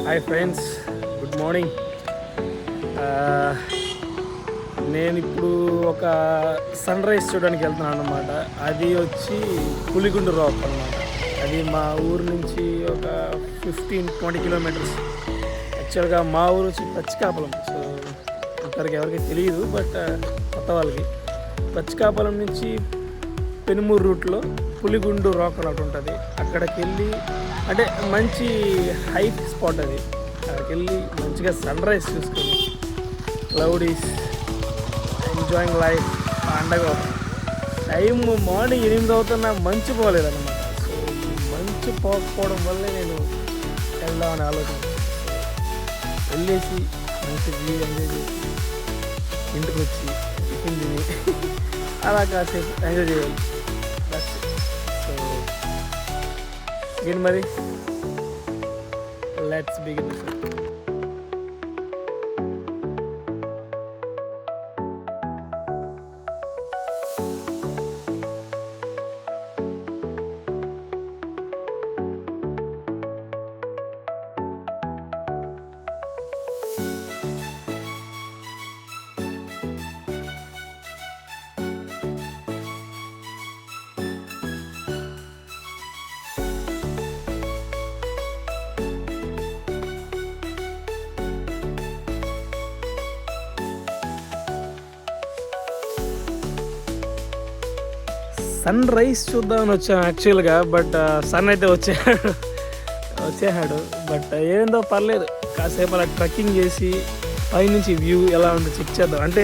Hi friends, good morning. నేను ఇప్పుడు ఒక సన్ రైజ్ చూడడానికి వెళ్తున్నాను అనమాట. అది వచ్చి పులిగుండు రాక్ అనమాట. అది మా ఊరు నుంచి ఒక 15-20 కిలోమీటర్స్. యాక్చువల్గా మా ఊరు వచ్చి పచ్చికాపలం. సో ఇక్కడికి ఎవరికి తెలియదు, బట్ కొత్త వాళ్ళకి పచ్చికాపలం నుంచి పెనుమూరు రూట్లో పులిగుండు రాక్ అని ఒకటి ఉంటుంది. అక్కడికి వెళ్ళి అంటే మంచి హైట్ స్పాట్ అది. అక్కడికి వెళ్ళి మంచిగా సన్ రైజ్ చూసుకొని క్లౌడీస్ ఎంజాయింగ్ లైఫ్ పండగ. టైం మార్నింగ్ 8 అవుతున్నా మంచు పోలేదన్నమాట. సో ఈ మంచు పోకపోవడం వల్లే నేను వెళ్దామని ఆలోచించాను. వెళ్ళేసి మంచి వ్యూ ఎంజాయ్ చేసి ఇంటికి వచ్చి టిఫిన్ తిని అలా కాసేపు ఎంజాయ్ చేయాలి. సో ఏంటి మరి, లెట్స్ బిగిన్. సన్ రైజ్ చూద్దామని వచ్చాను యాక్చువల్గా, బట్ సన్ అయితే వచ్చేసాడు. బట్ ఏందో పర్లేదు, కాసేపు అలా ట్రెక్కింగ్ చేసి పైనుంచి వ్యూ ఎలా ఉందో చెక్ చేద్దాం. అంటే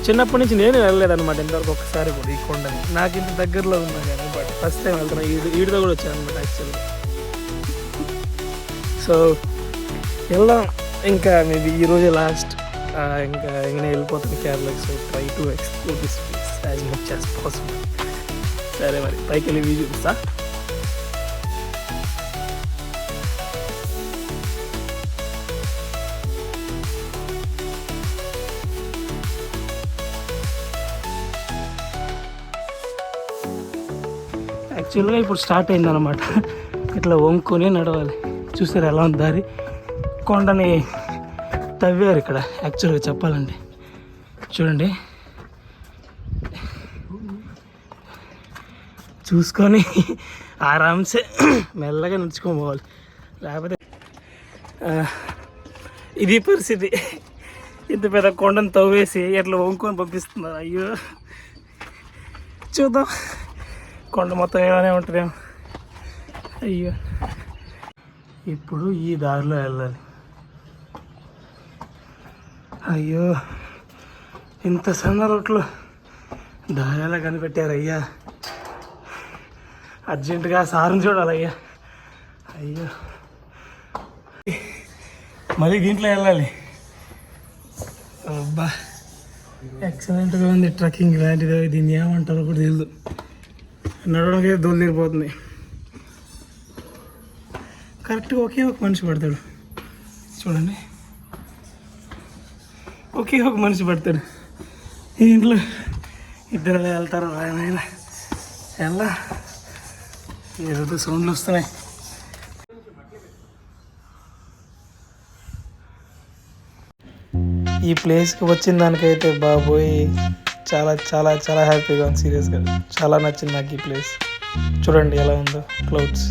చిన్నప్పటి నుంచి నేను వెళ్ళలేదన్నమాట ఇంతవరకు ఒకసారి కూడా ఈ కొండని. నాకు ఇంత దగ్గరలో ఉన్నా కానీ, బట్ ఫస్ట్ టైం వెళ్తున్నాను. ఈడితో కూడా వచ్చాను అనమాట యాక్చువల్గా. సో వెళ్దాం. ఇంకా మేబీ ఈరోజే లాస్ట్. ఇంకా ఎങ്ങനെ వెళ్ళిపోతుంది కేరళకి. So try to explore this place as much as possible. సరే మరి పైకి వెళ్ళి వ్యూ చూపిస్తా. యాక్చువల్గా ఇప్పుడు స్టార్ట్ అయిందన్నమాట. ఇట్లా వంకొని నడవాలి. చూసారు ఎలా ఉంది దారి. కొండని తవ్వారు ఇక్కడ యాక్చువల్గా చెప్పాలంటే. చూడండి, చూసుకొని ఆరామ్సే మెల్లగా నడుచుకొని పోవాలి. లేకపోతే ఇది పరిస్థితి. ఇంత పెద్ద కొండను తవ్వేసి ఎట్లా వంకొని పంపిస్తున్నారు. అయ్యో, చూద్దాం కొండ మొత్తం ఏమైనా ఉంటుందేమో. అయ్యో, ఇప్పుడు ఈ దారిలో వెళ్ళాలి. అయ్యో, ఇంత సన్న రోడ్లు దారి ఎలా కనిపెట్టారు అయ్యా. అర్జెంటుగా సార్ని చూడాలి అయ్యా. అయ్యో, మళ్ళీ దీంట్లో వెళ్ళాలి. అబ్బా, ఎక్సలెంట్గా ఉంది ట్రెక్కింగ్. ఇలాంటిది దీన్ని ఏమంటారో కూడా తెలియదు. నడవడానికి దోలు తీరిపోతుంది. కరెక్ట్గా ఒకే ఒక మనిషి పడతాడు. చూడండి, ఒకే ఒక మనిషి పడతాడు. ఈ ఇంట్లో ఇద్దరు వెళ్తారు. ఆయన ఎలా ఏదో సౌండ్లు వస్తున్నాయి. ఈ ప్లేస్కి వచ్చిన దానికైతే బాబోయ్ చాలా చాలా చాలా హ్యాపీగా ఉంది. సీరియస్గా చాలా నచ్చింది నాకు ఈ ప్లేస్. చూడండి ఎలా ఉందో clouds.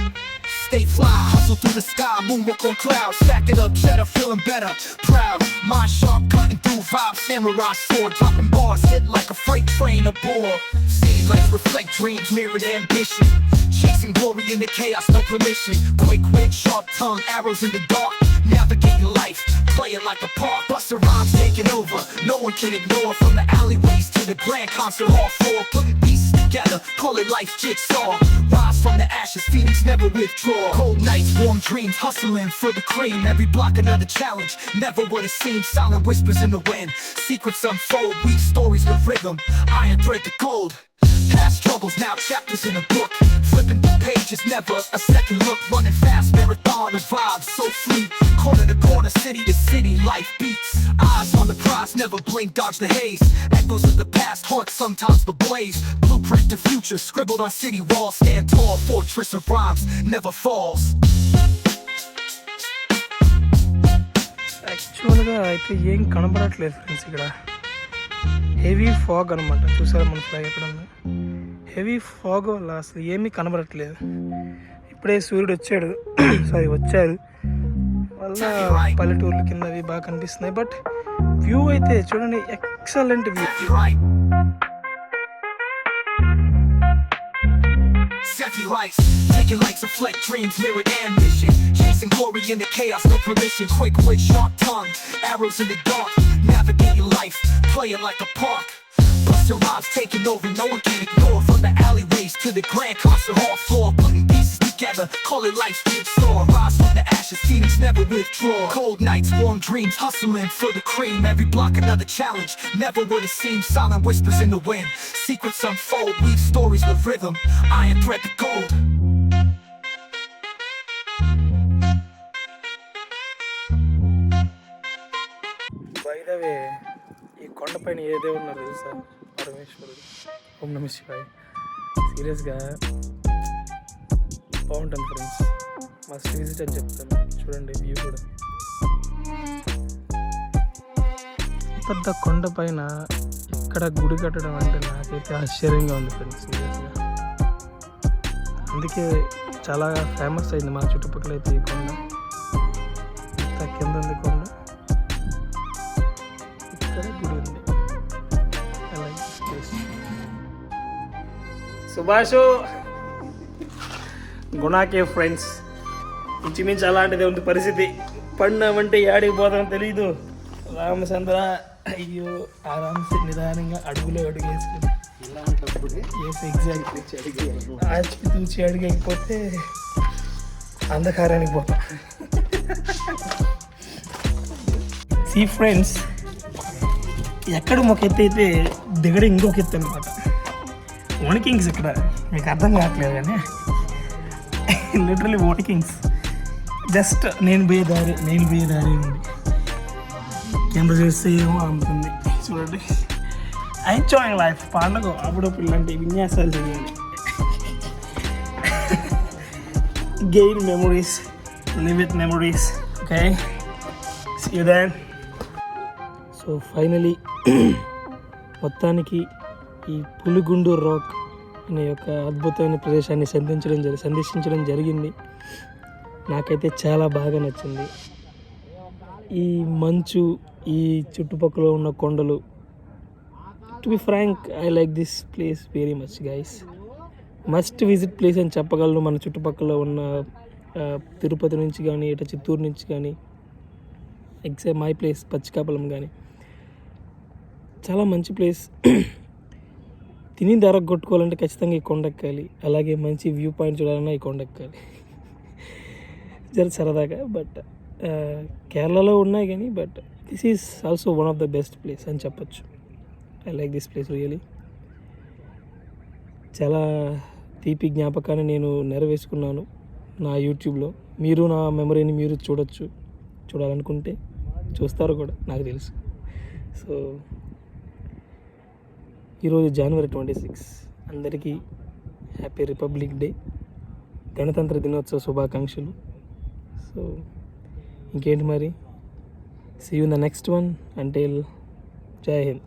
Stay fly, hustle through the sky, moonwalk on clouds, stack it up, cheddar, feeling better, proud, mind sharp, cutting through vibes, samurai sword, dropping bars, hit like a freight train aboard. See life reflect dreams, mirrored ambition, chasing glory in the chaos, no permission. Quick wit, sharp tongue, arrows in the dark, navigating life, playing like a part. Busta Rhymes taking over, no one can ignore. From the alleyways to the grand concert hall floor, putting pieces together, call it life jigsaw. Rise from the ashes, Phoenix never withdraw. Cold nights, warm dreams, hustling for the cream. Every block another challenge, never what it seems. Silent whispers in the wind, secrets unfold, weave stories with rhythm. Iron thread to gold. Past struggles, now chapters in a book. Flipping through pages, never a second look. Running fast, marathon of vibes, so fleet. Corner to corner, city to city, life beats. Eyes on the prize, never blink, dodge the haze. Echoes of the past haunt sometimes the blaze. Blueprint to future, scribbled on city walls. Stand tall, fortress of rhymes, never falls. అయితే ఏం కనబడట్లేదు friends. ఇక్కడ heavy fog అనమాట. చూసారా మన flag ఎక్కడ ఉంది? Heavy fog వల్ల అసలు ఏమీ కనబడట్లేదు. ఇప్పుడే సూర్యుడు వచ్చాడు వచ్చారు వల్ల పల్లెటూర్లు కిందవి బాగా కనిపిస్తున్నాయి. బట్ వ్యూ అయితే చూడండి, excellent view. Set your lights, taking lights of fled dreams, mirrored ambition, chasing glory in the chaos, no permission, quick wit, sharp tongue, arrows in the dark, navigating life, playing like a park. Buster rhymes taking over, no one can ignore, from the alleyways to the grand concert hall floor, putting pieces together, call it life's jigsaw. Rise from the ashes, Phoenix never withdraw. Cold nights, warm dreams, hustling for the cream. Every block another challenge, never what it seems. Silent whispers in the wind, secrets unfold, weave stories with rhythm. Iron thread to gold. By the way, ఈ కొండపైన ఏదే ఉన్నారు తెలుసా? పరమేశ్వరుడు. ఓం నమః శివాయ. సీరియస్గా బాగుంటుంది ఫ్రెండ్స్, మస్ట్ విజిట్ అని చెప్తాను. చూడండి వ్యూ కూడా. పెద్ద కొండ పైన ఇక్కడ గుడి కట్టడం అంటే నాకైతే ఆశ్చర్యంగా ఉంది ఫ్రెండ్స్, సీరియస్గా. అందుకే చాలా ఫేమస్ అయింది మా చుట్టుపక్కల అయితే ఈ కొండ. ఇంత కింద ఉంది కొండ, ఇక్కడ గుడి ఉంది. అలాగే సుభాష్ గుణాకే ఫ్రెండ్స్, ఇంచుమించు అలాంటిదే ఉంది పరిస్థితి. పడినామంటే ఏడికి పోతాం తెలీదు. రామచంద్ర అయ్యో ఆరామ్సే నిదానంగా అడుగులో అడుగు వేసుకుని ఎగ్జాక్ట్లీ తూచి అడిగైపోతే అంధకారానికి పోతాం. సీ ఫ్రెండ్స్, ఎక్కడ ఒక ఎత్తు అయితే దిగడం ఇంకొక ఎత్తు అనమాట. వణికింగ్స్ ఇక్కడ మీకు అర్థం కావట్లేదు కానీ లిటరలీ వణికింగ్స్. జస్ట్ నేను పోయే దారి ఉంది. కెమెరా చూస్తే ఏమో అమ్ముతుంది. చూడండి, ఎంజాయింగ్ లైఫ్. పండుగ అప్పుడప్పుడు ఇలాంటి విన్యాసాలు చేయాలి. Gain memories, live with memories. Okay, see you then. So finally మొత్తానికి ఈ పులిగుండూరు రాక్ అనే యొక్క అద్భుతమైన ప్రదేశాన్ని సందర్శించడం జరిగింది. నాకైతే చాలా బాగా నచ్చింది. ఈ మంచు, ఈ చుట్టుపక్కల ఉన్న కొండలు, to be frank I like this place very much guys. Must visit place అని చెప్పగలను. మన చుట్టుపక్కల ఉన్న తిరుపతి నుంచి కానీ, ఇటు చిత్తూరు నుంచి కానీ, ఎగ్జాక్ట్ మై ప్లేస్ పచ్చికాపలం కానీ చాలా మంచి ప్లేస్. తిని ధర కొట్టుకోవాలంటే ఖచ్చితంగా ఈ కొండ ఎక్కాలి. అలాగే మంచి వ్యూ పాయింట్ చూడాలన్నా ఈ కొండ ఎక్కాలి. జర సరదాగా. బట్ కేరళలో ఉన్నాయి కానీ but this is also one of the best place అని చెప్పొచ్చు. I like this place really. చాలా తీపి జ్ఞాపకాన్ని నేను నెరవేర్చుకున్నాను నా యూట్యూబ్లో. మీరు నా మెమరీని మీరు చూడాలనుకుంటే చూస్తారు కూడా, నాకు తెలుసు. సో ఈరోజు January 26. అందరికీ హ్యాపీ రిపబ్లిక్ డే, గణతంత్ర దినోత్సవ శుభాకాంక్షలు. సో ఇంకేంటి మరి, see you in the next one. Until Jai Hind.